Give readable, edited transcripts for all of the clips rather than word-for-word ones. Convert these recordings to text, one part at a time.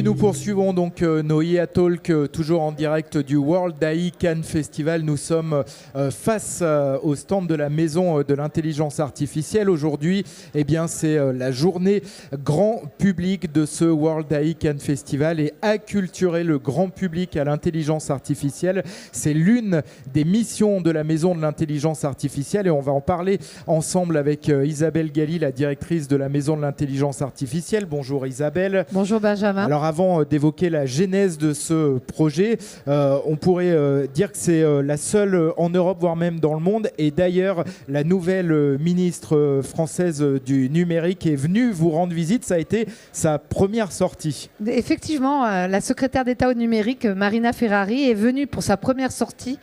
Et nous poursuivons donc nos IA Talk, toujours en direct du World AI Cannes Festival. Nous sommes face au stand de la Maison de l'Intelligence Artificielle. Aujourd'hui, eh bien, c'est la journée grand public de ce World AI Cannes Festival, et acculturer le grand public à l'intelligence artificielle, c'est l'une des missions de la Maison de l'Intelligence Artificielle, et on va en parler ensemble avec Isabelle Galli, la directrice de la Maison de l'Intelligence Artificielle. Bonjour Isabelle. Bonjour Benjamin. Alors avant d'évoquer la genèse de ce projet, on pourrait dire que c'est la seule en Europe, voire même dans le monde. Et d'ailleurs, la nouvelle ministre française du numérique est venue vous rendre visite. Ça a été sa première sortie. Effectivement, la secrétaire d'État au numérique, Marina Ferrari, est venue pour sa première sortie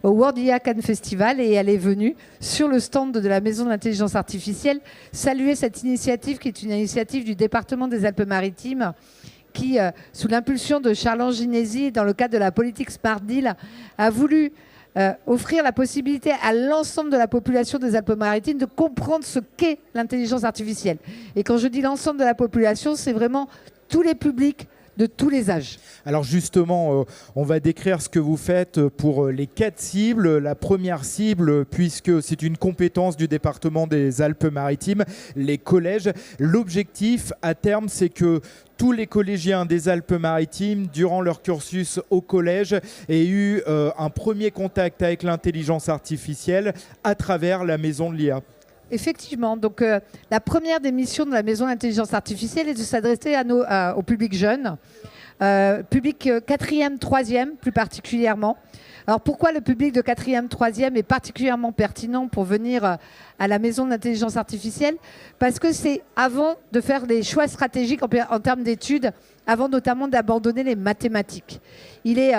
au World AI Cannes Festival, et elle est venue sur le stand de la Maison de l'Intelligence Artificielle saluer cette initiative qui est une initiative du département des Alpes-Maritimes qui, sous l'impulsion de Charles Ginesi, dans le cadre de la politique Smart Deal, a voulu offrir la possibilité à l'ensemble de la population des Alpes-Maritimes de comprendre ce qu'est l'intelligence artificielle. Et quand je dis l'ensemble de la population, c'est vraiment tous les publics, de tous les âges. Alors justement, on va décrire ce que vous faites pour les 4 cibles. La première cible, puisque c'est une compétence du département des Alpes-Maritimes, les collèges. L'objectif à terme, c'est que tous les collégiens des Alpes-Maritimes, durant leur cursus au collège, aient eu un premier contact avec l'intelligence artificielle à travers la Maison de l'IA. Effectivement, donc la première des missions de la Maison de l'Intelligence Artificielle est de s'adresser au public jeune, public 4e, 3e plus particulièrement. Alors pourquoi le public de 4e, 3e est particulièrement pertinent pour venir à la Maison de l'Intelligence Artificielle? Parce que c'est avant de faire des choix stratégiques en termes d'études, avant notamment d'abandonner les mathématiques. Il est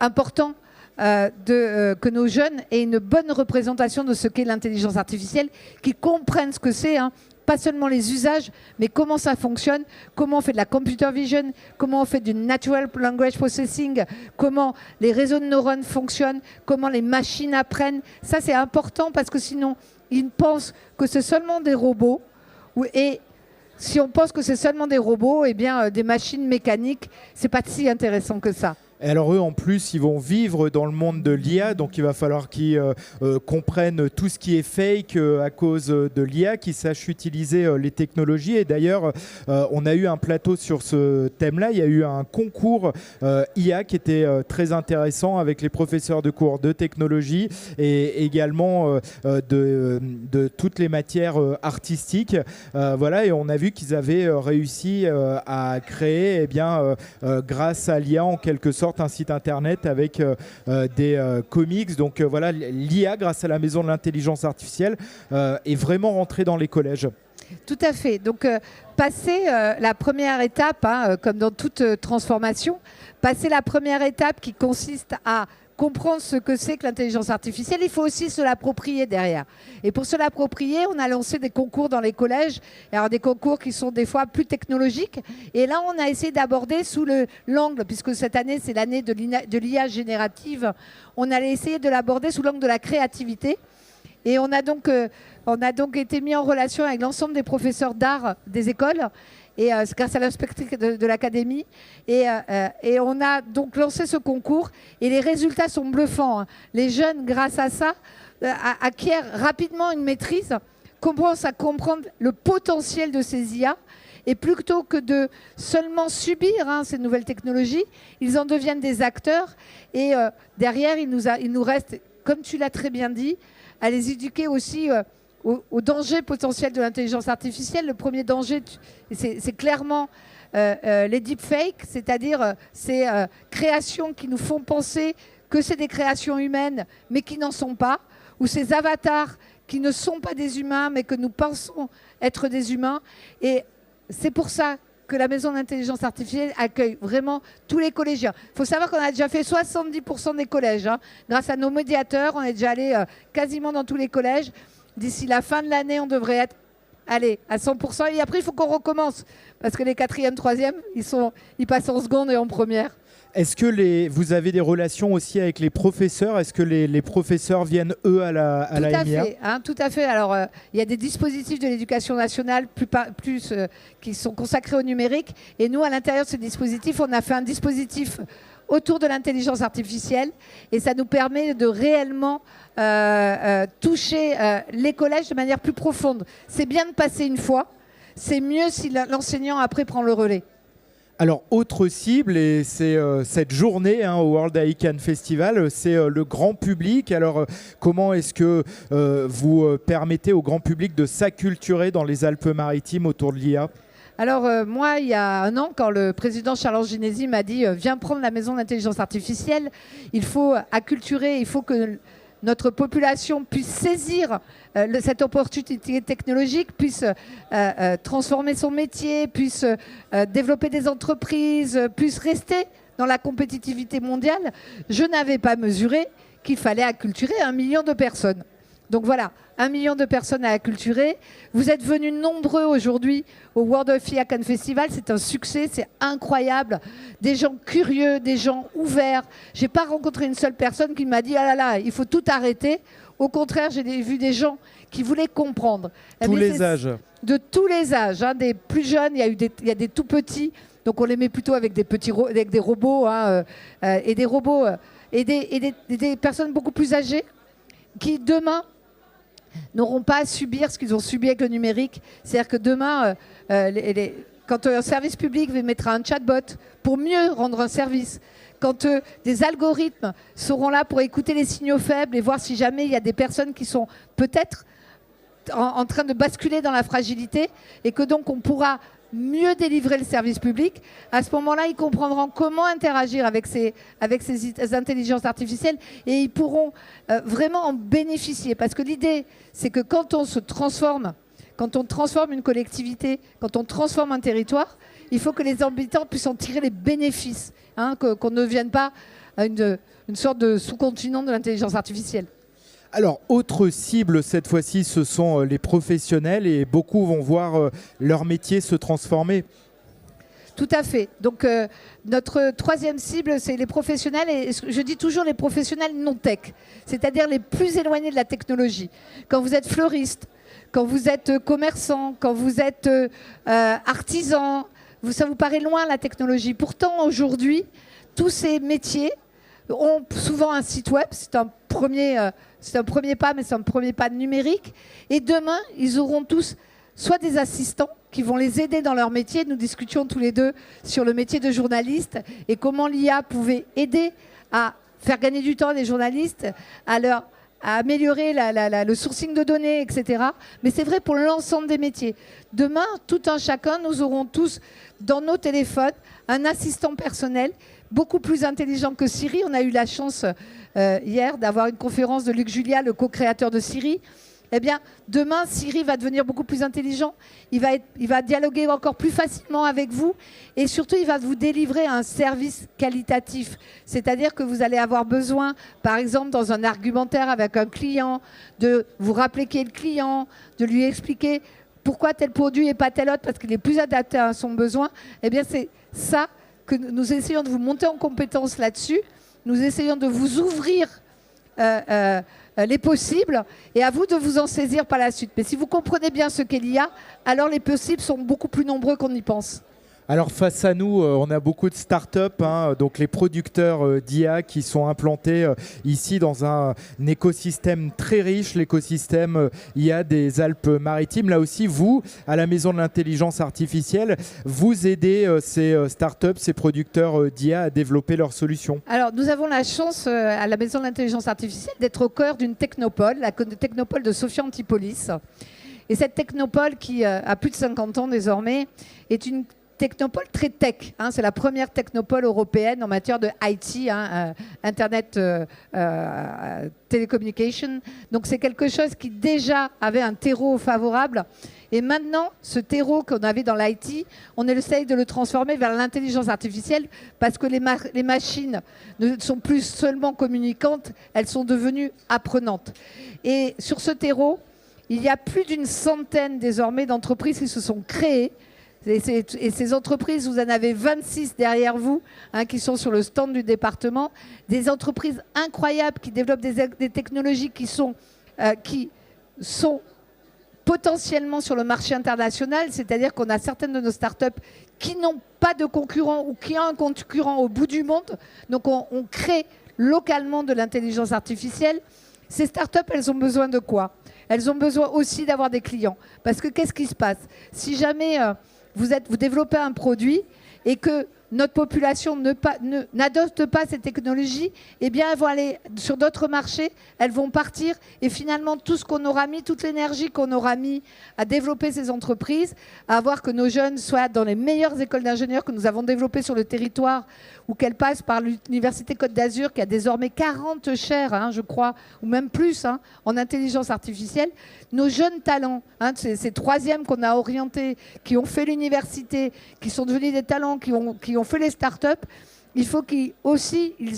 important que nos jeunes aient une bonne représentation de ce qu'est l'intelligence artificielle, qu'ils comprennent ce que c'est, pas seulement les usages, mais comment ça fonctionne, comment on fait de la computer vision, comment on fait du natural language processing, comment les réseaux de neurones fonctionnent, comment les machines apprennent. Ça, c'est important parce que sinon, ils pensent que c'est seulement des robots. Et si on pense que c'est seulement des robots, eh bien, des machines mécaniques, c'est pas si intéressant que ça. Et alors eux, en plus, ils vont vivre dans le monde de l'IA, donc il va falloir qu'ils comprennent tout ce qui est fake à cause de l'IA, qu'ils sachent utiliser les technologies. Et d'ailleurs, on a eu un plateau sur ce thème-là. Il y a eu un concours IA qui était très intéressant avec les professeurs de cours de technologie et également de toutes les matières artistiques. Voilà, et on a vu qu'ils avaient réussi à créer, eh bien, grâce à l'IA en quelque sorte, un site internet avec des comics. Donc voilà, l'IA, grâce à la Maison de l'Intelligence Artificielle, est vraiment rentrée dans les collèges. Tout à fait. Donc, passer la première étape, comme dans toute transformation, passer la première étape qui consiste à comprendre ce que c'est que l'intelligence artificielle, il faut aussi se l'approprier derrière. Et pour se l'approprier, on a lancé des concours dans les collèges, alors des concours qui sont des fois plus technologiques. Et là, on a essayé d'aborder sous l'angle, puisque cette année, c'est l'année de l'IA générative, on a essayé de l'aborder sous l'angle de la créativité. Et on a donc été mis en relation avec l'ensemble des professeurs d'art des écoles, et c'est grâce à l'inspectrice de l'académie. Et on a donc lancé ce concours, et les résultats sont bluffants. Les jeunes, grâce à ça, acquièrent rapidement une maîtrise, commencent à comprendre le potentiel de ces IA, et plutôt que de seulement subir ces nouvelles technologies, ils en deviennent des acteurs. Et derrière, il nous reste, comme tu l'as très bien dit, à les éduquer aussi au danger potentiel de l'intelligence artificielle. Le premier danger, c'est clairement les deepfakes, c'est-à-dire ces créations qui nous font penser que c'est des créations humaines, mais qui n'en sont pas, ou ces avatars qui ne sont pas des humains, mais que nous pensons être des humains. Et c'est pour ça que la Maison d'Intelligence Artificielle accueille vraiment tous les collégiens. Il faut savoir qu'on a déjà fait 70% des collèges. Grâce à nos médiateurs, on est déjà allé quasiment dans tous les collèges. D'ici la fin de l'année, on devrait être à 100%. Et après, il faut qu'on recommence. Parce que les 4e, 3e, ils passent en seconde et en première. Est-ce que vous avez des relations aussi avec les professeurs? Est-ce que les professeurs viennent, eux, à la MIA? Tout à fait. Alors, il y a des dispositifs de l'éducation nationale qui sont consacrés au numérique. Et nous, à l'intérieur de ce dispositif, on a fait un dispositif autour de l'intelligence artificielle. Et ça nous permet de réellement toucher les collèges de manière plus profonde. C'est bien de passer une fois. C'est mieux si l'enseignant, après, prend le relais. Alors, autre cible, et c'est cette journée au World AI Cannes Festival, c'est le grand public. Alors, comment est-ce que vous permettez au grand public de s'acculturer dans les Alpes-Maritimes autour de l'IA? Alors, moi, il y a un an, quand le président Charles Ginesi m'a dit « Viens prendre la maison d'intelligence artificielle, il faut acculturer, il faut que notre population puisse saisir cette opportunité technologique, puisse transformer son métier, puisse développer des entreprises, puisse rester dans la compétitivité mondiale », je n'avais pas mesuré qu'il fallait acculturer 1 million de personnes. Donc voilà, 1 million de personnes à acculturer. Vous êtes venus nombreux aujourd'hui au World of AI Cannes Festival. C'est un succès, c'est incroyable. Des gens curieux, des gens ouverts. Je n'ai pas rencontré une seule personne qui m'a dit « Ah là là, il faut tout arrêter ». Au contraire, j'ai vu des gens qui voulaient comprendre. Tous les âges. De tous les âges. Des plus jeunes, il y a des tout petits. Donc on les met plutôt avec avec des robots. Et des robots et des personnes beaucoup plus âgées qui, demain, n'auront pas à subir ce qu'ils ont subi avec le numérique. C'est-à-dire que demain, quand un service public mettra un chatbot pour mieux rendre un service, quand des algorithmes seront là pour écouter les signaux faibles et voir si jamais il y a des personnes qui sont peut-être en train de basculer dans la fragilité et que donc on pourra mieux délivrer le service public, à ce moment-là, ils comprendront comment interagir avec ces intelligences artificielles et ils pourront vraiment en bénéficier. Parce que l'idée, c'est que quand on transforme une collectivité, quand on transforme un territoire, il faut que les habitants puissent en tirer les bénéfices, qu'on ne devienne pas une sorte de sous-continent de l'intelligence artificielle. Alors, autre cible, cette fois-ci, ce sont les professionnels et beaucoup vont voir leur métier se transformer. Tout à fait. Donc, notre troisième cible, c'est les professionnels. Et je dis toujours les professionnels non-tech, c'est-à-dire les plus éloignés de la technologie. Quand vous êtes fleuriste, quand vous êtes commerçant, quand vous êtes artisan, ça vous paraît loin la technologie. Pourtant, aujourd'hui, tous ces métiers ont souvent un site web. C'est un premier pas, mais c'est un premier pas numérique. Et demain, ils auront tous soit des assistants qui vont les aider dans leur métier. Nous discutions tous les deux sur le métier de journaliste et comment l'IA pouvait aider à faire gagner du temps à des journalistes, à améliorer le sourcing de données, etc. Mais c'est vrai pour l'ensemble des métiers. Demain, tout un chacun, nous aurons tous dans nos téléphones un assistant personnel beaucoup plus intelligent que Siri. On a eu la chance hier d'avoir une conférence de Luc Julia, le co-créateur de Siri. Eh bien, demain, Siri va devenir beaucoup plus intelligent. Il va dialoguer encore plus facilement avec vous. Et surtout, il va vous délivrer un service qualitatif. C'est-à-dire que vous allez avoir besoin, par exemple, dans un argumentaire avec un client, de vous rappeler qui est le client, de lui expliquer pourquoi tel produit et pas tel autre, parce qu'il est plus adapté à son besoin. Eh bien, c'est ça que nous essayons de vous monter en compétence là-dessus. Nous essayons de vous ouvrir les possibles et à vous de vous en saisir par la suite. Mais si vous comprenez bien ce qu'est l'IA, alors les possibles sont beaucoup plus nombreux qu'on y pense. Alors face à nous, on a beaucoup de startups, donc les producteurs d'IA qui sont implantés ici dans un écosystème très riche, l'écosystème IA des Alpes-Maritimes. Là aussi, vous, à la Maison de l'Intelligence Artificielle, vous aidez ces startups, ces producteurs d'IA à développer leurs solutions. Alors nous avons la chance à la Maison de l'Intelligence Artificielle d'être au cœur d'une technopole, la technopole de Sophia Antipolis. Et cette technopole qui a plus de 50 ans désormais est une technopole très tech, c'est la première technopole européenne en matière de IT, Internet Telecommunication. Donc c'est quelque chose qui déjà avait un terreau favorable. Et maintenant, ce terreau qu'on avait dans l'IT, on essaye de le transformer vers l'intelligence artificielle parce que les machines ne sont plus seulement communicantes, elles sont devenues apprenantes. Et sur ce terreau, il y a plus d'une centaine désormais d'entreprises qui se sont créées Et ces entreprises, vous en avez 26 derrière vous, hein, qui sont sur le stand du département. Des entreprises incroyables qui développent des technologies qui sont potentiellement sur le marché international. C'est-à-dire qu'on a certaines de nos startups qui n'ont pas de concurrents ou qui ont un concurrent au bout du monde. Donc on crée localement de l'intelligence artificielle. Ces startups, elles ont besoin de quoi? Elles ont besoin aussi d'avoir des clients. Parce que qu'est-ce qui se passe? Si jamais vous développez un produit et que notre population n'adopte pas ces technologies, eh bien, elles vont aller sur d'autres marchés, elles vont partir et finalement, tout ce qu'on aura mis, toute l'énergie qu'on aura mis à développer ces entreprises, à avoir que nos jeunes soient dans les meilleures écoles d'ingénieurs que nous avons développées sur le territoire ou qu'elles passent par l'Université Côte d'Azur qui a désormais 40 chaires, hein, je crois, ou même plus, hein, en intelligence artificielle. Nos jeunes talents, hein, ces troisièmes qu'on a orientés, qui ont fait l'université, qui sont devenus des talents, qui ont fait les startups, il faut qu'ils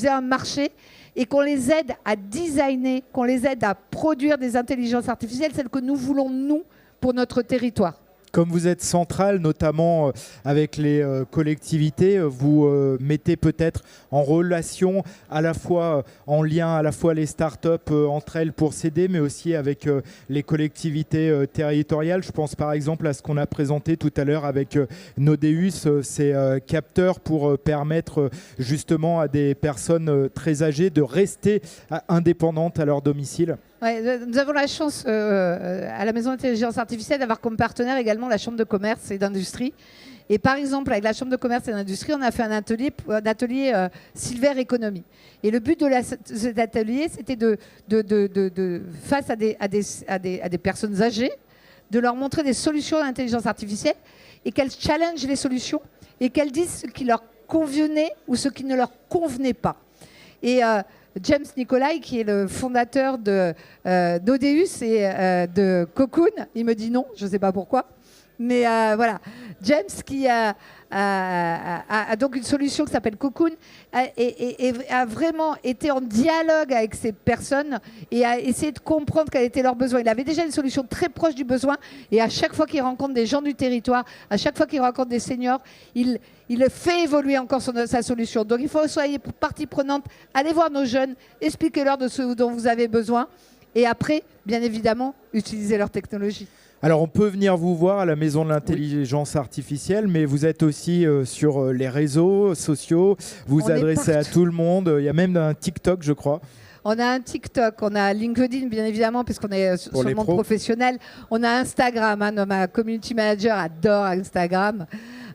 aient un marché et qu'on les aide à designer, qu'on les aide à produire des intelligences artificielles, celles que nous voulons, nous, pour notre territoire. Comme vous êtes central, notamment avec les collectivités, vous mettez peut-être en relation à la fois en lien à la fois les startups entre elles pour s'aider, mais aussi avec les collectivités territoriales. Je pense par exemple à ce qu'on a présenté tout à l'heure avec Nodeus, ces capteurs pour permettre justement à des personnes très âgées de rester indépendantes à leur domicile. Ouais, nous avons la chance à la Maison d'intelligence artificielle d'avoir comme partenaire également la Chambre de commerce et d'industrie. Et par exemple, avec la Chambre de commerce et d'industrie, on a fait un atelier Silver Economy. Et le but de cet atelier, c'était face à des personnes âgées, de leur montrer des solutions d'intelligence artificielle et qu'elles challengent les solutions et qu'elles disent ce qui leur convenait ou ce qui ne leur convenait pas. Et James Nicolai, qui est le fondateur d'Odeus et de Cocoon, il me dit non, je ne sais pas pourquoi. Mais voilà, James qui a donc une solution qui s'appelle Cocoon et a vraiment été en dialogue avec ces personnes et a essayé de comprendre quels étaient leurs besoins. Il avait déjà une solution très proche du besoin et à chaque fois qu'il rencontre des gens du territoire, à chaque fois qu'il rencontre des seniors, il fait évoluer encore sa solution. Donc il faut que vous soyez partie prenante, allez voir nos jeunes, expliquez-leur de ce dont vous avez besoin et après, bien évidemment, utilisez leur technologie. Alors, on peut venir vous voir à la Maison de l'Intelligence Artificielle, mais vous êtes aussi sur les réseaux sociaux, vous adressez à tout le monde. Il y a même un TikTok, je crois. On a un TikTok, on a LinkedIn, bien évidemment, puisqu'on est sur le monde professionnel. On a Instagram, hein, ma community manager adore Instagram.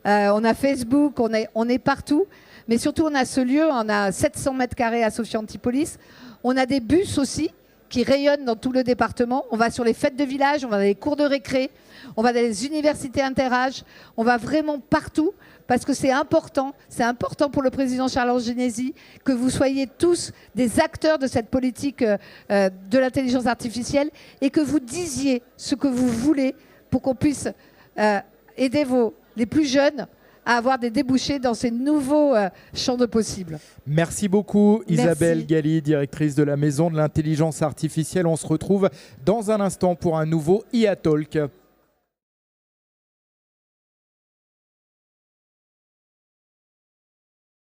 On a Facebook, on est partout. Mais surtout, on a ce lieu, on a 700 mètres carrés à Sophia Antipolis. On a des bus aussi qui rayonnent dans tout le département. On va sur les fêtes de village, on va dans les cours de récré, on va dans les universités interâges, on va vraiment partout parce que c'est important pour le président Charles Genesi que vous soyez tous des acteurs de cette politique de l'intelligence artificielle et que vous disiez ce que vous voulez pour qu'on puisse aider les plus jeunes à avoir des débouchés dans ces nouveaux champs de possibles. Merci beaucoup Isabelle Galli, directrice de la Maison de l'Intelligence Artificielle. On se retrouve dans un instant pour un nouveau IA Talk.